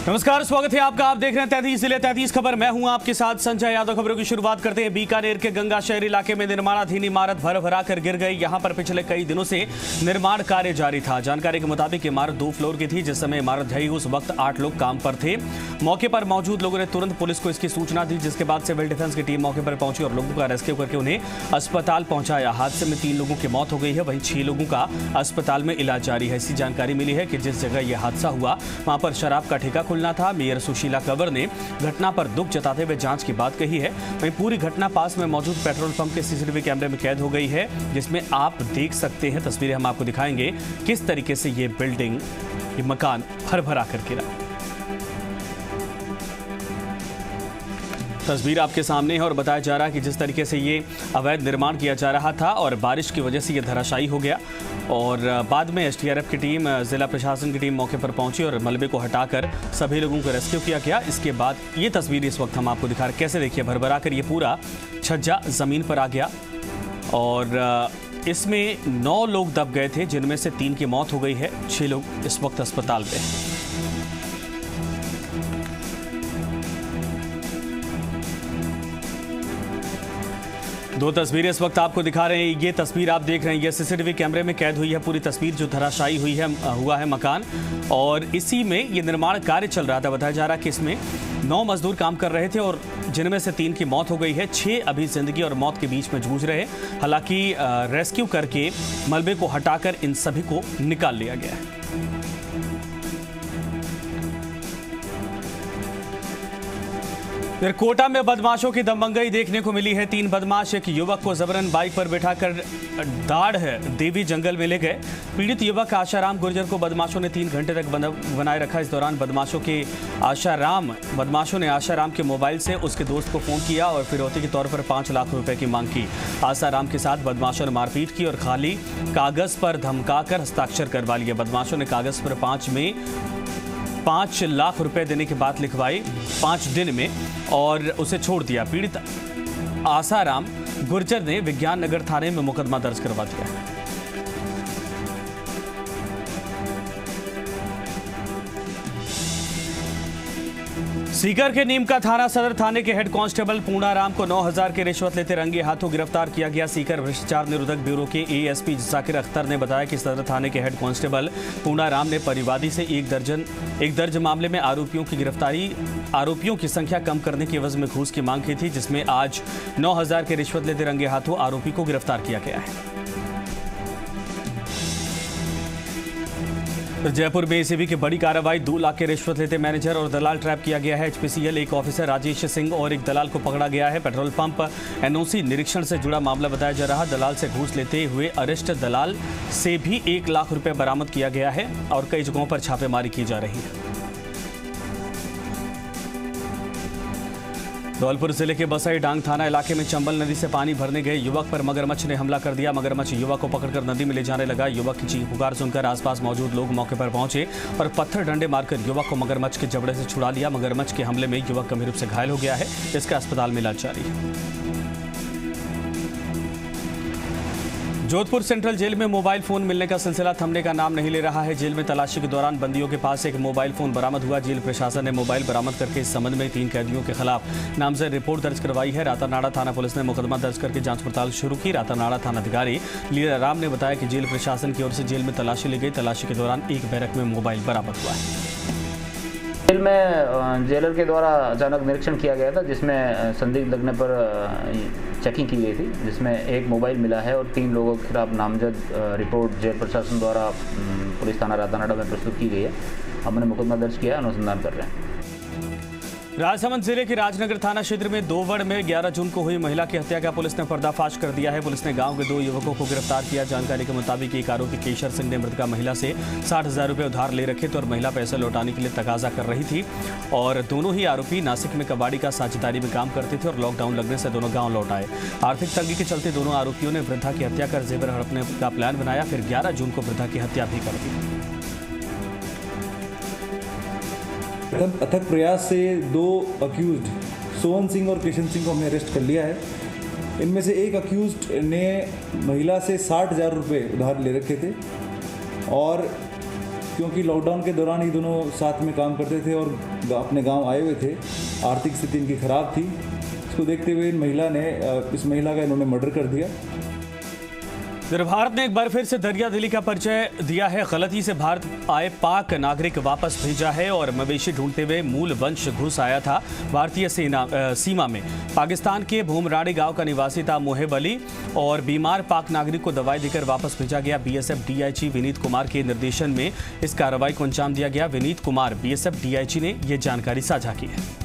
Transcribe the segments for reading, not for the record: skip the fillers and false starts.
नमस्कार, स्वागत है आपका। आप देख रहे हैं 33 जिले 33 खबर। मैं हूं आपके साथ संजय यादव। खबरों की शुरुआत करते हैं। बीकानेर के गंगा शहर इलाके में निर्माणाधीन इमारत भर कर गिर गई। यहां पर पिछले कई दिनों से निर्माण कार्य जारी था। जानकारी के मुताबिक इमारत 2 फ्लोर की थी। जिस समय इमारत ढही उस वक्त 8 लोग काम पर थे। मौके पर मौजूद लोगों ने तुरंत पुलिस को इसकी सूचना दी, जिसके बाद सिविल डिफेंस की टीम मौके पर पहुंची और लोगों का रेस्क्यू करके उन्हें अस्पताल पहुंचाया। हादसे में 3 लोगों की मौत हो गई है, वहीं 6 लोगों का अस्पताल में इलाज जारी है। ऐसी जानकारी मिली है कि जिस जगह यह हादसा हुआ वहां पर शराब का ठेका खुलना था। मेयर सुशीला कंवर ने घटना पर दुख जताते हुए जांच की बात कही है। वहीं पूरी घटना पास में मौजूद पेट्रोल पंप के सीसीटीवी कैमरे में कैद हो गई है, जिसमें आप देख सकते हैं। तस्वीरें हम आपको दिखाएंगे किस तरीके से ये बिल्डिंग, ये मकान भर कर गिरा। तस्वीर आपके सामने है और बताया जा रहा है कि जिस तरीके से ये अवैध निर्माण किया जा रहा था और बारिश की वजह से ये धराशायी हो गया और बाद में एसडीआरएफ की टीम, जिला प्रशासन की टीम मौके पर पहुंची और मलबे को हटाकर सभी लोगों को रेस्क्यू किया गया। इसके बाद ये तस्वीर इस वक्त हम आपको दिखा रहे हैं। कैसे देखिए, भर कर ये पूरा छज्जा ज़मीन पर आ गया और इसमें 9 लोग दब गए थे, जिनमें से 3 की मौत हो गई है। 6 लोग इस वक्त अस्पताल में हैं। दो तस्वीरें इस वक्त आपको दिखा रहे हैं। ये तस्वीर आप देख रहे हैं, ये सीसीटीवी कैमरे में कैद हुई है पूरी तस्वीर, जो धराशायी हुआ है मकान। और इसी में ये निर्माण कार्य चल रहा था। बताया जा रहा है कि इसमें 9 मजदूर काम कर रहे थे और जिनमें से 3 की मौत हो गई है। 6 अभी जिंदगी और मौत के बीच में जूझ रहे। हालांकि रेस्क्यू करके मलबे को हटाकर इन सभी को निकाल लिया गया है। फिर कोटा में बदमाशों की दबंगई देखने को मिली है। 3 बदमाश एक युवक को जबरन बाइक पर बैठाकर दाढ़ देवी जंगल में ले गए। पीड़ित युवक आशाराम गुर्जर को बदमाशों ने 3 घंटे तक बनाए रखा। इस दौरान बदमाशों ने आशाराम के मोबाइल से उसके दोस्त को फोन किया और फिरौती के तौर पर 5 लाख रुपए की मांग की। आशाराम के साथ बदमाशों ने मारपीट की और खाली कागज पर धमकाकर हस्ताक्षर करवा लिए। बदमाशों ने कागज पर 5 लाख रुपए देने की बात लिखवाई 5 दिन में और उसे छोड़ दिया। पीड़ित आसाराम गुर्जर ने विज्ञान नगर थाने में मुकदमा दर्ज करवा दिया। सीकर के नीमका थाना सदर थाने के हेड कांस्टेबल पूर्णाराम को 9,000 की रिश्वत लेते रंगे हाथों गिरफ्तार किया गया। सीकर भ्रष्टाचार निरोधक ब्यूरो के एएसपी जाकिर अख्तर ने बताया कि सदर थाने के हेड कांस्टेबल पूर्णाराम ने परिवादी से एक दर्ज मामले में आरोपियों की संख्या कम करने की एवज में घूस की मांग की थी, जिसमें आज 9,000 की रिश्वत लेते रंगे हाथों आरोपी को गिरफ्तार किया गया है। जयपुर में एसीबी की बड़ी कार्रवाई। 2 लाख के रिश्वत लेते मैनेजर और दलाल ट्रैप किया गया है। एचपीसीएल एक ऑफिसर राजेश सिंह और एक दलाल को पकड़ा गया है। पेट्रोल पंप एनओसी निरीक्षण से जुड़ा मामला बताया जा रहा। दलाल से घूस लेते हुए अरेस्ट दलाल से भी 1 लाख रुपए बरामद किया गया है और कई जगहों पर छापेमारी की जा रही है। धौलपुर जिले के बसई डांग थाना इलाके में चंबल नदी से पानी भरने गए युवक पर मगरमच्छ ने हमला कर दिया। मगरमच्छ युवक को पकड़कर नदी में ले जाने लगा। युवक की चीख पुकार सुनकर आसपास मौजूद लोग मौके पर पहुंचे और पत्थर डंडे मारकर युवक को मगरमच्छ के जबड़े से छुड़ा लिया। मगरमच्छ के हमले में युवक गंभीर रूप से घायल हो गया है। इसका अस्पताल में इलाज जारी है। जोधपुर सेंट्रल जेल में मोबाइल फोन मिलने का सिलसिला थमने का नाम नहीं ले रहा है। जेल में तलाशी के दौरान बंदियों के पास एक मोबाइल फोन बरामद हुआ। जेल प्रशासन ने मोबाइल बरामद करके इस संबंध में 3 कैदियों के खिलाफ नामजद रिपोर्ट दर्ज करवाई है। रातानाड़ा थाना पुलिस ने मुकदमा दर्ज करके जांच पड़ताल शुरू की। रातानाड़ा थानाधिकारी लीला राम ने बताया कि जेल प्रशासन की ओर से जेल में तलाशी ली गई। तलाशी के दौरान एक बैरक में मोबाइल बरामद हुआ है। जेल में जेलर के द्वारा अचानक निरीक्षण किया गया था, जिसमें संदिग्ध लगने पर चेकिंग की गई थी, जिसमें एक मोबाइल मिला है और 3 लोगों के खिलाफ नामजद रिपोर्ट जेल प्रशासन द्वारा पुलिस थाना रातानाड़ा में प्रस्तुत की गई है। हमने मुकदमा दर्ज किया, अनुसंधान कर रहे हैं। राजसमंद जिले के राजनगर थाना क्षेत्र में दोवड़ में 11 जून को हुई महिला की हत्या का पुलिस ने पर्दाफाश कर दिया है। पुलिस ने गांव के 2 युवकों को गिरफ्तार किया। जानकारी के मुताबिक एक आरोपी केशर सिंह ने मृतका महिला से 60,000 रुपये उधार ले रखे थे और महिला पैसे लौटाने के लिए तकाजा कर रही थी और दोनों ही आरोपी नासिक में कबाड़ी का साझेदारी में काम करते थे और लॉकडाउन लगने से दोनों गाँव लौट आए। आर्थिक तंगी के चलते दोनों आरोपियों ने वृद्धा की हत्या कर जेवर हड़पने का प्लान बनाया। फिर 11 जून को वृद्धा की हत्या भी कर दी। अथक प्रयास से 2 अक्यूज्ड सोहन सिंह और किशन सिंह को हमने अरेस्ट कर लिया है। इनमें से एक अक्यूज्ड ने महिला से 60,000 रुपये उधार ले रखे थे और क्योंकि लॉकडाउन के दौरान ही दोनों साथ में काम करते थे और अपने गांव आए हुए थे। आर्थिक स्थिति इनकी ख़राब थी। इसको देखते हुए इस महिला का इन्होंने मर्डर कर दिया। भारत ने एक बार फिर से दरियादिली का परिचय दिया है। गलती से भारत आए पाक नागरिक वापस भेजा है और मवेशी ढूंढते हुए मूल वंश घुस आया था भारतीय सीमा में। पाकिस्तान के भूमराड़ी गांव का निवासी था मोहेब अली और बीमार पाक नागरिक को दवाई देकर वापस भेजा गया। बीएसएफ डीआईजी विनीत कुमार के निर्देशन में इस कार्रवाई को अंजाम दिया गया। विनीत कुमार बीएसएफ डीआईजी ने यह जानकारी साझा की है।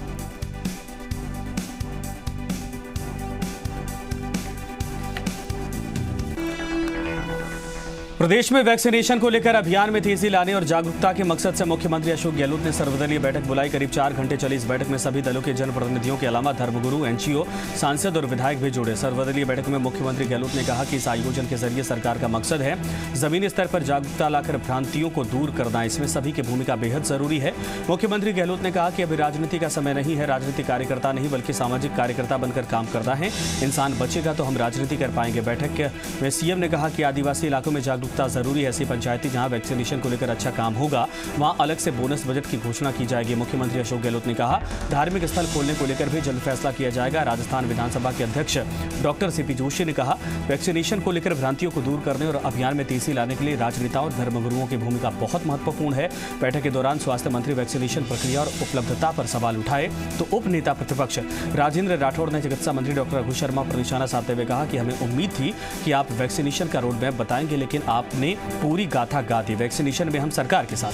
प्रदेश में वैक्सीनेशन को लेकर अभियान में तेजी लाने और जागरूकता के मकसद से मुख्यमंत्री अशोक गहलोत ने सर्वदलीय बैठक बुलाई। करीब 4 घंटे चली इस बैठक में सभी दलों के जनप्रतिनिधियों के अलावा धर्मगुरु, एनजीओ, सांसद और विधायक भी जुड़े। सर्वदलीय बैठक में मुख्यमंत्री गहलोत ने कहा कि इस आयोजन के जरिए सरकार का मकसद है जमीनी स्तर पर जागरूकता लाकर भ्रांतियों को दूर करना। इसमें सभी की भूमिका बेहद जरूरी है। मुख्यमंत्री गहलोत ने कहा कि अभी राजनीति का समय नहीं है। राजनीतिक कार्यकर्ता नहीं बल्कि सामाजिक कार्यकर्ता बनकर काम करना है। इंसान बचेगा तो हम राजनीति कर पाएंगे। बैठक में सीएम ने कहा कि आदिवासी इलाकों में जागरूकता जरूरी है। ऐसी पंचायती जहां वैक्सीनेशन को लेकर अच्छा काम होगा वहां अलग से बोनस बजट की घोषणा की जाएगी। मुख्यमंत्री अशोक गहलोत ने कहा धार्मिक स्थल खोलने को लेकर भी जल्द फैसला किया जाएगा। राजस्थान विधानसभा के अध्यक्ष डॉक्टर सीपी जोशी ने कहा वैक्सीनेशन को लेकर भ्रांतियों को दूर करने और अभियान में तेजी लाने के लिए राजनेताओं और धर्मगुरुओं की भूमिका बहुत महत्वपूर्ण है। बैठक के दौरान स्वास्थ्य मंत्री वैक्सीनेशन प्रक्रिया और उपलब्धता पर सवाल उठाए तो उप नेता प्रतिपक्ष राजेंद्र राठौड़ ने चिकित्सा मंत्री डॉक्टर रघु शर्मा पर निशाना साधते हुए कहा कि हमें उम्मीद थी कि आप वैक्सीनेशन का रोड मैप बताएंगे, लेकिन आपने पूरी गाथा गा दी। वैक्सीनेशन में हम सरकार के साथ।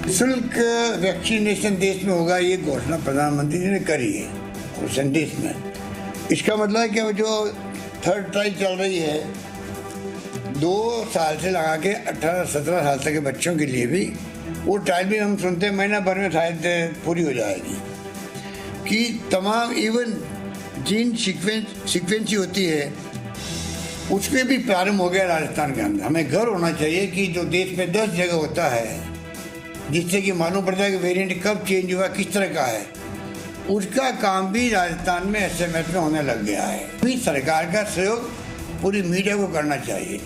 निःशुल्क वैक्सीनेशन देश में होगा, ये घोषणा प्रधानमंत्री जी ने करी है और संदेश में। इसका मतलब है कि जो थर्ड ट्रायल चल रही है 2 साल से लगा के 18-17 साल तक के बच्चों के लिए भी, वो ट्रायल भी हम सुनते हैं महीना भर में शायद पूरी हो जाएगी। कि तमाम इवन जीन सीक्वेंसी होती है उसमें भी प्रारंभ हो गया राजस्थान के अंदर। हमें गर्व होना चाहिए कि जो देश में 10 जगह होता है जिससे कि मालूम पड़ता है कि वेरिएंट कब चेंज हुआ, किस तरह का है, उसका काम भी राजस्थान में एसएमएस में होने लग गया है। भी सरकार का सहयोग पूरी मीडिया को करना चाहिए।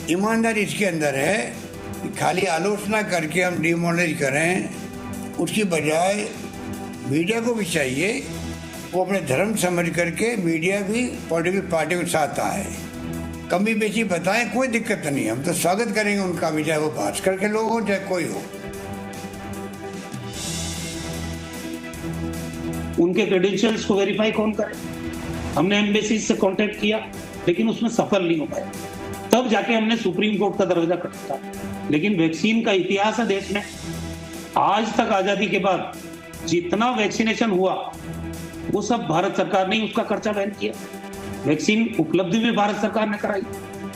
ईमानदारी इसके अंदर है कि खाली आलोचना करके हम डिमोनलाइज करें, उसकी बजाय मीडिया को भी चाहिए वो अपने धर्म समझ करके मीडिया भी पॉलिटिकल पार्टी के साथ आए, कमी बेची बताएं, कोई दिक्कत नहीं। हम तो स्वागत करेंगे उनका भी, चाहे वो भास्कर के लोग हो चाहे कोई हो। उनके क्रेडेंशियल्स को वेरीफाई कौन करे? हमने एम्बेसी से कांटेक्ट किया लेकिन उसमें सफल नहीं हो पाया। तब जाके हमने सुप्रीम कोर्ट का दरवाजा खटखटाया। लेकिन वैक्सीन का इतिहास है देश में। आज तक आजादी के बाद जितना वैक्सीनेशन हुआ वो सब भारत सरकार ने उसका खर्चा वहन किया। वैक्सीन उपलब्धि भी भारत सरकार ने कराई।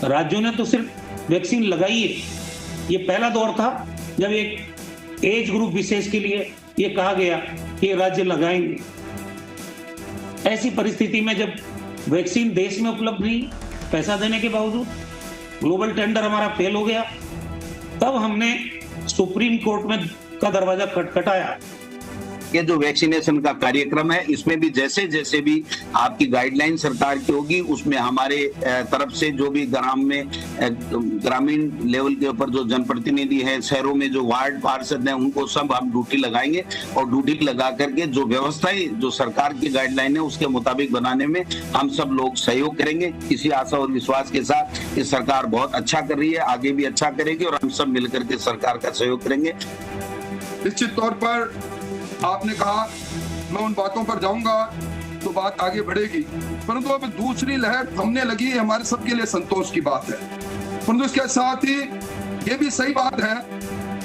राज्यों ने तो सिर्फ वैक्सीन लगाई है। ये पहला दौर था जब एक एज ग्रुप विशेष के लिए ये कहा गया कि राज्य लगाएंगे। ऐसी परिस्थिति में जब वैक्सीन देश में उपलब्ध नहीं, पैसा देने के बावजूद ग्लोबल टेंडर हमारा फेल हो गया, तब हमने सुप्रीम कोर्ट में का दरवाजा खटखटाया। ये जो वैक्सीनेशन का कार्यक्रम है इसमें भी जैसे जैसे भी आपकी गाइडलाइन सरकार की होगी उसमें हमारे तरफ से जो भी ग्रामीण लेवल के ऊपर जो जनप्रतिनिधि हैं, शहरों में जो वार्ड पार्षद हैं, उनको सब हम ड्यूटी लगाएंगे और ड्यूटी लगा करके जो व्यवस्थाएं जो सरकार की गाइडलाइन है उसके मुताबिक बनाने में हम सब लोग सहयोग करेंगे। इसी आशा और विश्वास के साथ ये सरकार बहुत अच्छा कर रही है, आगे भी अच्छा करेगी और हम सब मिलकर के सरकार का सहयोग करेंगे। निश्चित तौर पर आपने कहा, मैं उन बातों पर जाऊंगा तो बात आगे बढ़ेगी, परंतु अब दूसरी लहर थमने लगी है, हमारे सबके लिए संतोष की बात है। परंतु इसके साथ ही ये भी सही बात है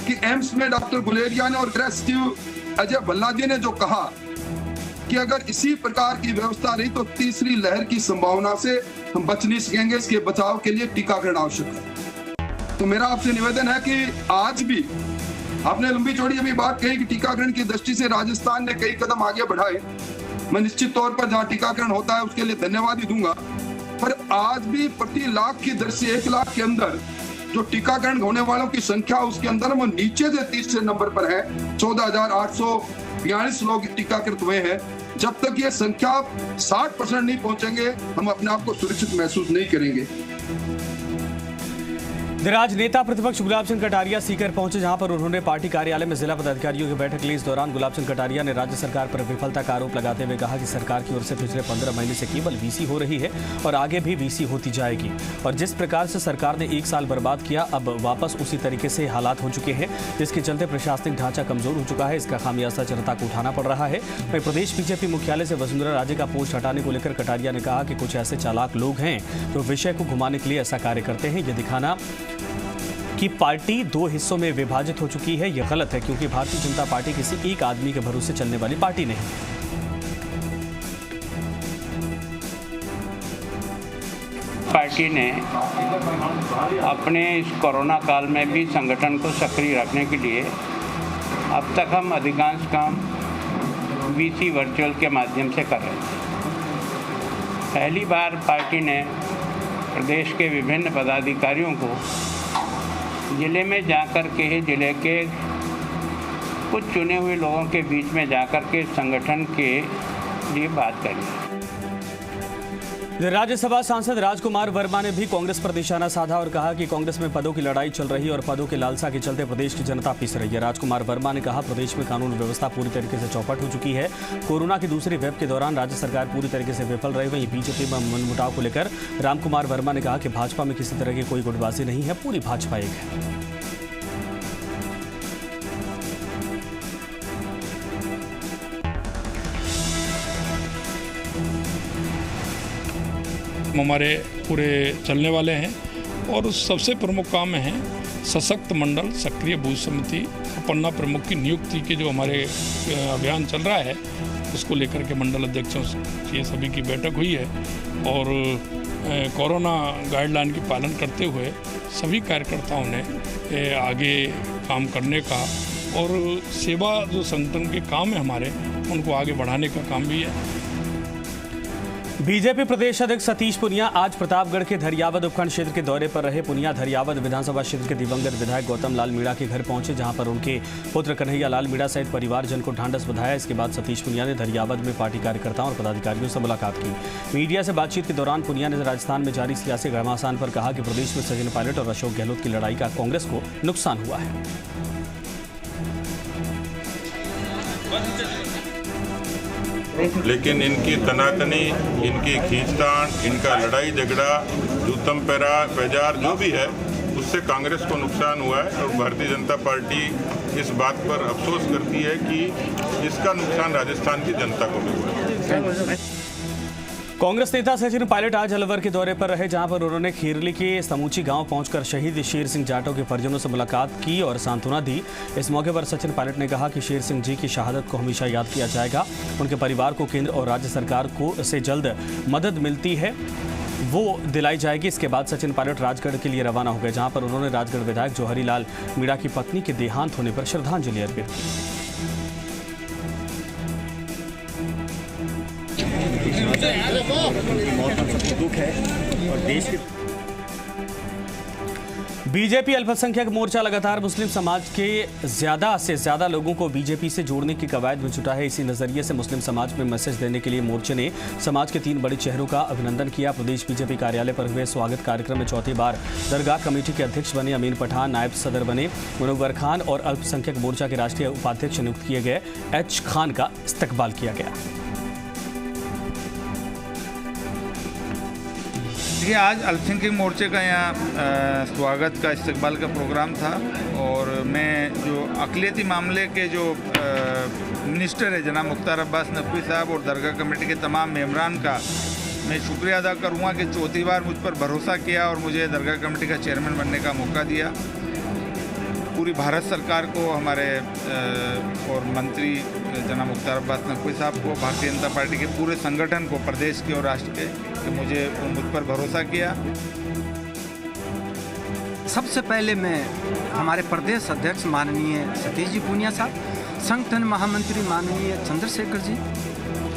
कि एम्स में डॉक्टर गुलेरिया ने और गृह सचिव अजय भल्ला जी ने जो कहा कि अगर इसी प्रकार की व्यवस्था रही तो तीसरी लहर की संभावना से हम बच नहीं सकेंगे। इसके बचाव के लिए टीकाकरण आवश्यक है। तो मेरा आपसे निवेदन है कि आज भी आपने लंबी चौड़ी अभी बात कही कि टीकाकरण की दृष्टि से राजस्थान ने कई कदम आगे बढ़ाए। मैं निश्चित तौर पर जहां टीकाकरण होता है उसके लिए धन्यवाद ही दूंगा, पर आज भी प्रति लाख की दर से 1 लाख के अंदर जो टीकाकरण होने वालों की संख्या उसके अंदर वो नीचे से तीसरे नंबर पर है। 14,842 लोग टीकाकृत हुए हैं। जब तक ये संख्या 60% नहीं पहुंचेंगे हम अपने आप को सुरक्षित महसूस नहीं करेंगे। आज नेता प्रतिपक्ष गुलाब चंद कटारिया सीकर पहुंचे, जहां पर उन्होंने पार्टी कार्यालय में जिला पदाधिकारियों की बैठक ली। इस दौरान गुलाब चंद कटारिया ने राज्य सरकार पर विफलता का आरोप लगाते हुए कहा कि सरकार की ओर से पिछले 15 महीने से केवल वीसी हो रही है और आगे भी वीसी होती जाएगी, और जिस प्रकार से सरकार ने 1 साल बर्बाद किया, अब वापस उसी तरीके से हालात हो चुके हैं, जिसके चलते प्रशासनिक ढांचा कमजोर हो चुका है। इसका खामियाजा जनता को उठाना पड़ रहा है। वहीं प्रदेश बीजेपी मुख्यालय से वसुंधरा राजे का पोस्ट हटाने को लेकर कटारिया ने कहा कि कुछ ऐसे चालाक लोग हैं जो विषय को घुमाने के लिए ऐसा कार्य करते हैं। ये दिखाना कि पार्टी 2 हिस्सों में विभाजित हो चुकी है, यह गलत है, क्योंकि भारतीय जनता पार्टी किसी एक आदमी के भरोसे चलने वाली पार्टी नहीं। पार्टी ने अपने इस कोरोना काल में भी संगठन को सक्रिय रखने के लिए अब तक हम अधिकांश काम वीसी वर्चुअल के माध्यम से कर रहे हैं। पहली बार पार्टी ने प्रदेश के विभिन्न पदाधिकारियों को जिले में जाकर के जिले के कुछ चुने हुए लोगों के बीच में जाकर के संगठन के लिए बात करी। राज्यसभा सांसद राजकुमार वर्मा ने भी कांग्रेस पर निशाना साधा और कहा कि कांग्रेस में पदों की लड़ाई चल रही है और पदों के लालसा के चलते प्रदेश की जनता पिस रही है। राजकुमार वर्मा ने कहा, प्रदेश में कानून व्यवस्था पूरी तरीके से चौपट हो चुकी है। कोरोना की दूसरी वेव के दौरान राज्य सरकार पूरी तरीके से विफल रही। वहीं बीजेपी में मनमुटाव को लेकर रामकुमार वर्मा ने कहा कि भाजपा में किसी तरह की कोई गुटबाजी नहीं है, पूरी भाजपा एक है। हमारे पूरे चलने वाले हैं और उस सबसे प्रमुख काम है सशक्त मंडल सक्रिय बूथ समिति पन्ना प्रमुख की नियुक्ति के जो हमारे अभियान चल रहा है, उसको लेकर के मंडल अध्यक्षों की सभी की बैठक हुई है और कोरोना गाइडलाइन की पालन करते हुए सभी कार्यकर्ताओं ने आगे काम करने का और सेवा जो संगठन के काम है हमारे, उनको आगे बढ़ाने का काम भी है। बीजेपी प्रदेश अध्यक्ष सतीश पुनिया आज प्रतापगढ़ के धरियावद उपखंड क्षेत्र के दौरे पर रहे। पुनिया धरियावद विधानसभा क्षेत्र के दिवंगत विधायक गौतम लाल मीणा के घर पहुंचे, जहां पर उनके पुत्र कन्हैया लाल मीणा सहित परिवारजन को ढांढस बधाया। इसके बाद सतीश पुनिया ने धरियावद में पार्टी कार्यकर्ताओं और पदाधिकारियों से मुलाकात की। मीडिया से बातचीत के दौरान पुनिया ने राजस्थान में जारी सियासी घमासान पर कहा कि प्रदेश में सचिन पायलट और अशोक गहलोत की लड़ाई का कांग्रेस को नुकसान हुआ है। लेकिन इनकी तनातनी, इनकी खींचतान, इनका लड़ाई झगड़ा, जूतम पैजार जो भी है, उससे कांग्रेस को नुकसान हुआ है और भारतीय जनता पार्टी इस बात पर अफसोस करती है कि इसका नुकसान राजस्थान की जनता को भी हुआ है। कांग्रेस नेता सचिन पायलट आज अलवर के दौरे पर रहे, जहां पर उन्होंने खीरली के समूची गांव पहुंचकर शहीद शेर सिंह जाटों के परिजनों से मुलाकात की और सांत्वना दी। इस मौके पर सचिन पायलट ने कहा कि शेर सिंह जी की शहादत को हमेशा याद किया जाएगा। उनके परिवार को केंद्र और राज्य सरकार को से जल्द मदद मिलती है वो दिलाई जाएगी। इसके बाद सचिन पायलट राजगढ़ के लिए रवाना हो गए, जहां पर उन्होंने राजगढ़ विधायक जौहरी लाल मीणा की पत्नी के देहांत होने पर श्रद्धांजलि अर्पित की। दुख है और देश के बीजेपी अल्पसंख्यक मोर्चा लगातार मुस्लिम समाज के ज्यादा से ज्यादा लोगों को बीजेपी से जोड़ने की कवायद में जुटा है। इसी नजरिए से मुस्लिम समाज में मैसेज देने के लिए मोर्चे ने समाज के 3 बड़े चेहरों का अभिनंदन किया। प्रदेश बीजेपी कार्यालय पर हुए स्वागत कार्यक्रम में चौथी बार दरगाह कमेटी के अध्यक्ष बने अमीन पठान, नायब सदर बने मुनव्वर खान और अल्पसंख्यक मोर्चा के राष्ट्रीय उपाध्यक्ष नियुक्त किए गए एच खान का इस्तकबाल किया गया। आज अल्पसंख्यक मोर्चे का यहाँ स्वागत का इस्तकबाल का प्रोग्राम था और मैं जो अक़लियती मामले के जो मिनिस्टर है जनाब मुख्तार अब्बास नकवी साहब और दरगाह कमेटी के तमाम मेंबरान का मैं शुक्रिया अदा करूँगा कि चौथी बार मुझ पर भरोसा किया और मुझे दरगाह कमेटी का चेयरमैन बनने का मौका दिया। पूरी भारत सरकार को, हमारे और मंत्री जनाब मुख्तार अब्बास नकवी साहब को, भारतीय जनता पार्टी के पूरे संगठन को, प्रदेश के और राष्ट्र के, कि मुझ पर भरोसा किया। सबसे पहले मैं हमारे प्रदेश अध्यक्ष माननीय सतीश जी पुनिया साहब, संगठन महामंत्री माननीय चंद्रशेखर जी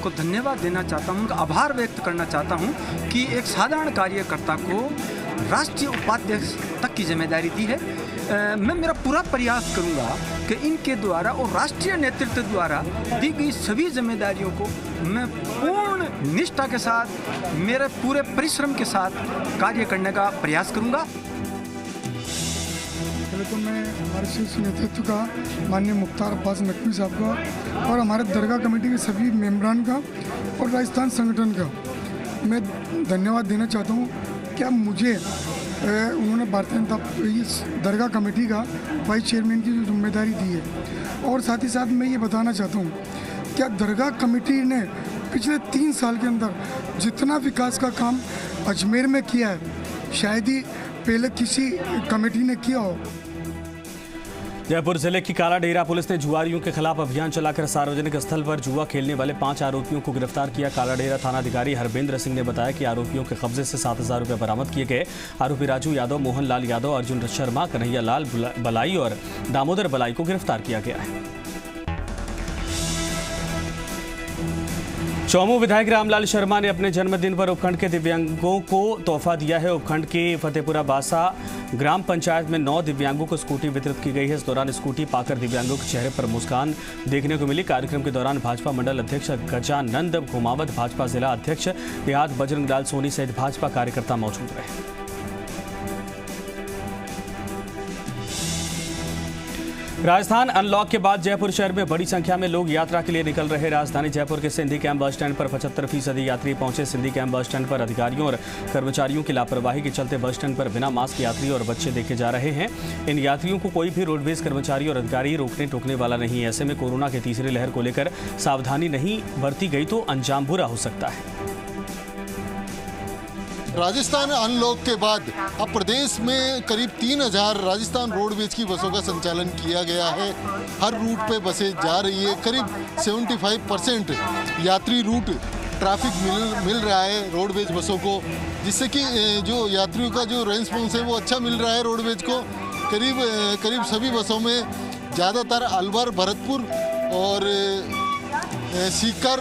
को धन्यवाद देना चाहता हूँ, उनका आभार व्यक्त करना चाहता हूँ कि एक साधारण कार्यकर्ता को राष्ट्रीय उपाध्यक्ष तक की जिम्मेदारी दी है। मैं मेरा पूरा प्रयास करूंगा कि इनके द्वारा और राष्ट्रीय नेतृत्व द्वारा दी गई सभी जिम्मेदारियों को मैं पूर्ण निष्ठा के साथ, मेरे पूरे परिश्रम के साथ कार्य करने का प्रयास करूंगा। पहले तो मैं हमारे शीर्ष नेतृत्व का माननीय मुख्तार अब्बास नकवी साहब का और हमारे दरगाह कमेटी के सभी मेंबरान का और राजस्थान संगठन का मैं धन्यवाद देना चाहता हूँ। क्या मुझे उन्होंने भारतीय जनता इस दरगाह कमेटी का वाइस चेयरमैन की जो जिम्मेदारी दी है, और साथ ही साथ मैं ये बताना चाहता हूँ क्या दरगाह कमेटी ने पिछले 3 साल के अंदर जितना विकास का काम अजमेर में किया है शायद ही पहले किसी कमेटी ने किया हो। जयपुर जिले की कालाडेरा पुलिस ने जुआरियों के खिलाफ अभियान चलाकर सार्वजनिक स्थल पर जुआ खेलने वाले 5 आरोपियों को गिरफ्तार किया। कालाडेरा थानाधिकारी हरबेंद्र सिंह ने बताया कि आरोपियों के कब्जे से 7,000 रुपये बरामद किए गए। आरोपी राजू यादव, मोहन लाल यादव, अर्जुन शर्मा, कन्हैया लाल बलाई और दामोदर बलाई को गिरफ्तार किया गया है। चौमू विधायक रामलाल शर्मा ने अपने जन्मदिन पर उपखंड के दिव्यांगों को तोहफा दिया है। उपखंड के फतेहपुरा बासा ग्राम पंचायत में 9 दिव्यांगों को स्कूटी वितरित की गई है। इस दौरान स्कूटी पाकर दिव्यांगों के चेहरे पर मुस्कान देखने को मिली। कार्यक्रम के दौरान भाजपा मंडल अध्यक्ष गजानंद घुमावत, भाजपा जिला अध्यक्ष देहात बजरंग लाल सोनी सहित भाजपा कार्यकर्ता मौजूद रहे। राजस्थान अनलॉक के बाद जयपुर शहर में बड़ी संख्या में लोग यात्रा के लिए निकल रहे। राजधानी जयपुर के सिंधी कैंप बस स्टैंड पर 75% यात्री पहुंचे। सिंधी कैंप बस स्टैंड पर अधिकारियों और कर्मचारियों की लापरवाही के चलते बस स्टैंड पर बिना मास्क यात्री और बच्चे देखे जा रहे हैं। इन यात्रियों को कोई भी रोडवेज कर्मचारी और अधिकारी रोकने टोकने वाला नहीं। ऐसे में कोरोना की तीसरी लहर को लेकर सावधानी नहीं बरती गई तो अंजाम बुरा हो सकता है। राजस्थान अनलॉक के बाद अब प्रदेश में करीब 3,000 राजस्थान रोडवेज की बसों का संचालन किया गया है। हर रूट पे बसें जा रही है। करीब 75% यात्री रूट ट्रैफिक मिल रहा है रोडवेज बसों को, जिससे कि जो यात्रियों का जो रेस्पॉन्स है वो अच्छा मिल रहा है रोडवेज को। करीब सभी बसों में ज़्यादातर अलवर, भरतपुर और सीकर,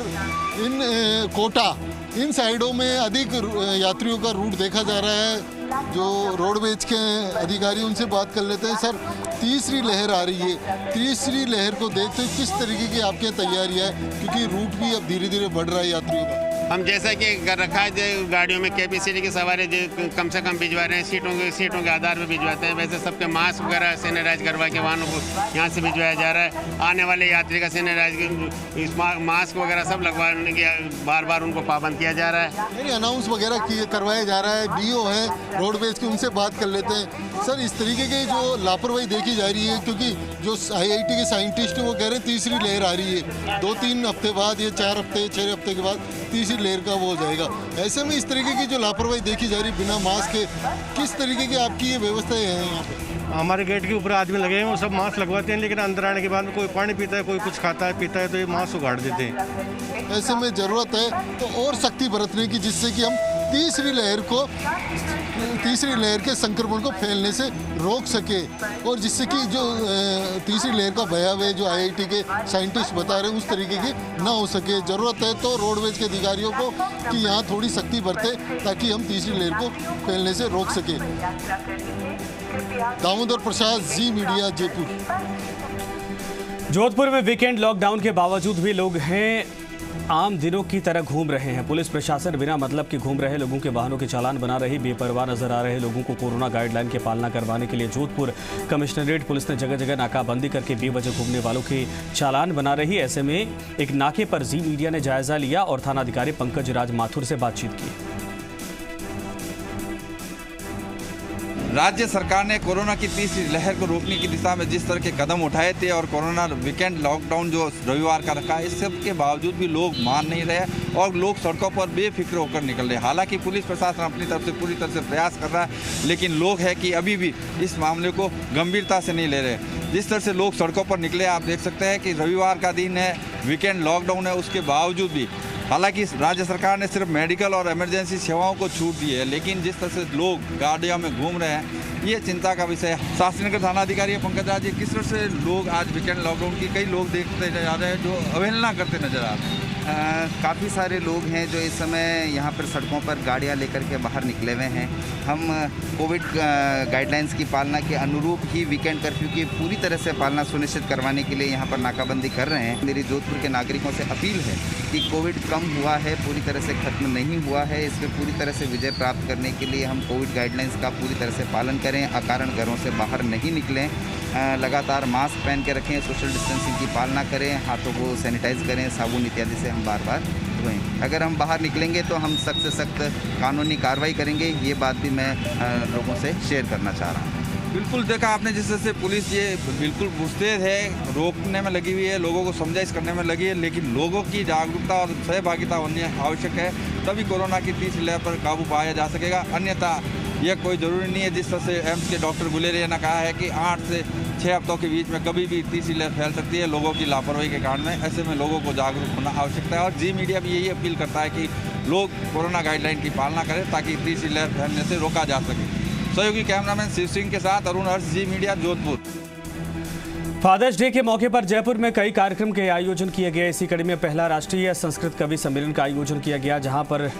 कोटा इन साइडों में अधिक यात्रियों का रूट देखा जा रहा है। जो रोडवेज के अधिकारी उनसे बात कर लेते हैं। सर, तीसरी लहर आ रही है, तीसरी लहर को देखते हुए किस तरीके की आपकी तैयारी है, क्योंकि रूट भी अब धीरे धीरे बढ़ रहा है यात्रियों का? हम जैसा कि कर रखा है गाड़ियों में कैपेसिटी की सवारी कम से कम भिजवा रहे हैं, सीटों के आधार पर भिजवाते हैं। वैसे सबके मास्क वगैरह सैनिटाइज करवा के वाहनों को यहाँ से भिजवाया जा रहा है। आने वाले यात्री का सैनिटाइज मास्क वगैरह सब लगवाने के बार उनको पाबंद किया जा रहा है। अनाउंस वगैरह करवाया जा रहा है। DO है रोडवेज की, उनसे बात कर लेते हैं। सर, इस तरीके की जो लापरवाही देखी जा रही है, क्योंकि जो IIT के साइंटिस्ट वो कह रहे हैं तीसरी लहर आ रही है, 2-3 हफ्ते बाद या 4 हफ्ते 6 हफ्ते के बाद तीसरी लहर का वो हो जाएगा। ऐसे में इस तरीके की जो लापरवाही देखी जा रही है बिना मास्क के, किस तरीके की आपकी ये व्यवस्थाएं हैं यहाँ पे? हमारे गेट के ऊपर आदमी लगे हैं, वो सब मास्क लगवाते हैं, लेकिन अंदर आने के बाद में कोई पानी पीता है, कोई कुछ खाता है पीता है, तो ये मास्क उगाड़ देते हैं। ऐसे में ज़रूरत है तो और सख्ती बरतने की, जिससे कि हम तीसरी लहर के संक्रमण को फैलने से रोक सके, और जिससे कि जो तीसरी लहर का भयावह है जो IIT के साइंटिस्ट बता रहे हैं उस तरीके की ना हो सके। ज़रूरत है तो रोडवेज के अधिकारियों को कि यहाँ थोड़ी सख्ती बरते, ताकि हम तीसरी लहर को फैलने से रोक सके। दामोदर प्रसाद, जी मीडिया, जयपुर। जोधपुर में वीकेंड लॉकडाउन के बावजूद भी लोग हैं आम दिनों की तरह घूम रहे हैं। पुलिस प्रशासन बिना मतलब के घूम रहे लोगों के वाहनों के चालान बना रही। बेपरवाह नजर आ रहे लोगों को कोरोना गाइडलाइन की पालना करवाने के लिए जोधपुर कमिश्नरेट पुलिस ने जगह जगह नाकाबंदी करके बेवजह घूमने वालों के चालान बना रही। ऐसे में एक नाके पर जी मीडिया ने जायजा लिया और थानाधिकारी पंकज राज माथुर से बातचीत की। राज्य सरकार ने कोरोना की तीसरी लहर को रोकने की दिशा में जिस तरह के कदम उठाए थे और कोरोना वीकेंड लॉकडाउन जो रविवार का रखा है, इस सब के बावजूद भी लोग मान नहीं रहे और लोग सड़कों पर बेफिक्र होकर निकल रहे। हालांकि पुलिस प्रशासन अपनी तरफ से पूरी तरह से प्रयास कर रहा है, लेकिन लोग हैं कि अभी भी इस मामले को गंभीरता से नहीं ले रहे। जिस तरह से लोग सड़कों पर निकले, आप देख सकते हैं कि रविवार का दिन है, वीकेंड लॉकडाउन है, उसके बावजूद भी हालांकि राज्य सरकार ने सिर्फ मेडिकल और इमरजेंसी सेवाओं को छूट दी है, लेकिन जिस तरह से लोग गाड़ियों में घूम रहे हैं, ये चिंता का विषय है। शास्त्रीनगर थानाधिकारी पंकज राज जी, किस तरह से लोग आज वीकेंड लॉकडाउन की कई लोग देखते जा रहे हैं जो अवहेलना करते नजर आ रहे हैं? काफ़ी सारे लोग हैं जो इस समय यहाँ पर सड़कों पर गाड़ियाँ लेकर के बाहर निकले हुए हैं। हम कोविड गाइडलाइंस की पालना के अनुरूप ही वीकेंड कर्फ्यू की पूरी तरह से पालना सुनिश्चित करवाने के लिए यहाँ पर नाकाबंदी कर रहे हैं। मेरी जोधपुर के नागरिकों से अपील है कि कोविड कम हुआ है, पूरी तरह से खत्म नहीं हुआ है। इस पर पूरी तरह से विजय प्राप्त करने के लिए हम कोविड गाइडलाइंस का पूरी तरह से पालन करें, अकारण घरों से बाहर नहीं निकलें, लगातार मास्क पहन के रखें, सोशल डिस्टेंसिंग की पालना करें, हाथों को सैनिटाइज करें, साबुन इत्यादि से हम बार बार धोएं। अगर हम बाहर निकलेंगे तो हम सख्त से सख्त कानूनी कार्रवाई करेंगे। ये बात भी मैं लोगों से शेयर करना चाह रहा हूँ। बिल्कुल देखा आपने जिस तरह से पुलिस ये बिल्कुल मुस्तैद है, रोकने में लगी हुई है, लोगों को समझाइश करने में लगी है, लेकिन लोगों की जागरूकता और सहभागिता होनी आवश्यक है, तभी कोरोना की तीसरी लहर पर काबू पाया जा सकेगा। अन्यथा यह कोई ज़रूरी नहीं है। जिस तरह से एम्स के डॉक्टर गुलेरिया ने कहा है कि 8 से 6 हफ्तों के बीच में कभी भी तीसरी लहर फैल सकती है लोगों की लापरवाही के कारण में। ऐसे में लोगों को जागरूक होना आवश्यकता है और जी मीडिया भी यही अपील करता है कि लोग कोरोना गाइडलाइन की पालना करें ताकि तीसरी लहर फैलने से रोका जा सके। सहयोगी कैमरामैन शिव सिंह के साथ अरुण हर्ष, जी मीडिया, जोधपुर। फादर्स डे के मौके पर जयपुर में कई कार्यक्रम के आयोजन किए गए। इसी कड़ी में पहला राष्ट्रीय संस्कृत कवि सम्मेलन का आयोजन किया गया, जहां पर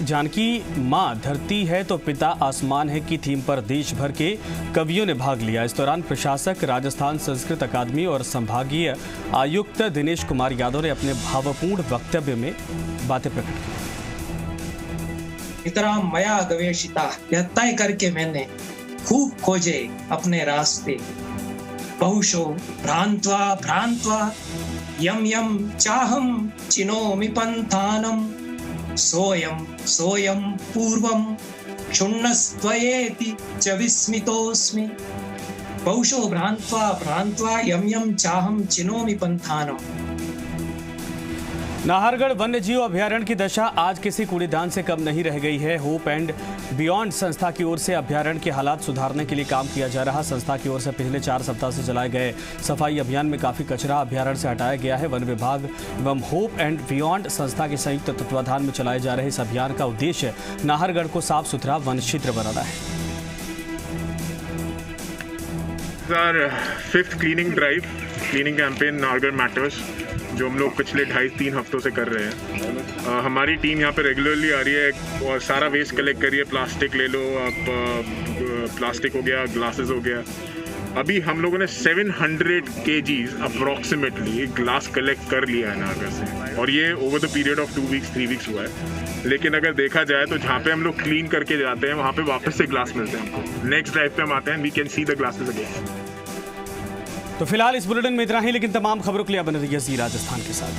जानकी माँ धरती है तो पिता आसमान है की थीम पर देश भर के कवियों ने भाग लिया। इस दौरान प्रशासक राजस्थान संस्कृत अकादमी और संभागीय आयुक्त दिनेश कुमार यादव ने अपने भावपूर्ण वक्तव्य में बातें प्रकट की। इतना मया गवेशिता, यह तय करके मैंने खूब खोजे अपने रास्ते। बहुशो भ्रांत्वा भ्रांत्वा यम यम चाहम चिनोमि पंथानम, सोयम सोयम पूर्वम क्षुण्णस्त्वयेति च विस्मितोस्मि। बहुशो भ्रांत्वा भ्रांत्वा यम यम चाहम चिनोमि पंथानम। नाहरगढ़ वन्यजीव अभयारण्य की दशा आज किसी कूड़ेदान से कम नहीं रह गई है। होप एंड बियॉन्ड संस्था की ओर से अभयारण्य के हालात सुधारने के लिए काम किया जा रहा। संस्था की ओर से पिछले 4 सप्ताह से चलाए गए सफाई अभियान में काफी कचरा अभयारण्य से हटाया गया है। वन विभाग एवं होप एंड बियॉन्ड संस्था के संयुक्त तत्वाधान में चलाए जा रहे इस अभियान का उद्देश्य नाहरगढ़ को साफ सुथरा वन क्षेत्र बनाना है। 5th cleaning drive, cleaning campaign Nahargarh matters, जो हम लोग पिछले 2.5-3 हफ्तों से कर रहे हैं। हमारी टीम यहाँ पे रेगुलरली आ रही है और सारा वेस्ट कलेक्ट करिए। प्लास्टिक ले लो आप, प्लास्टिक हो गया, ग्लासेस हो गया। अभी हम लोगों ने 700 kgs अप्रॉक्सीमेटली ग्लास कलेक्ट कर लिया है नाहरगढ़ से, और ये over the period of 2 weeks 3 weeks हुआ है। लेकिन अगर देखा जाए तो जहाँ पे हम लोग क्लीन करके जाते हैं वहाँ पे वापस से ग्लास मिलते हैं हमको। नेक्स्ट ड्राइव पे हम आते हैं, we can see the glasses again. तो फिलहाल इस बुलेटिन में इतना ही, लेकिन तमाम खबरों के लिए बने रहिए जी राजस्थान के साथ।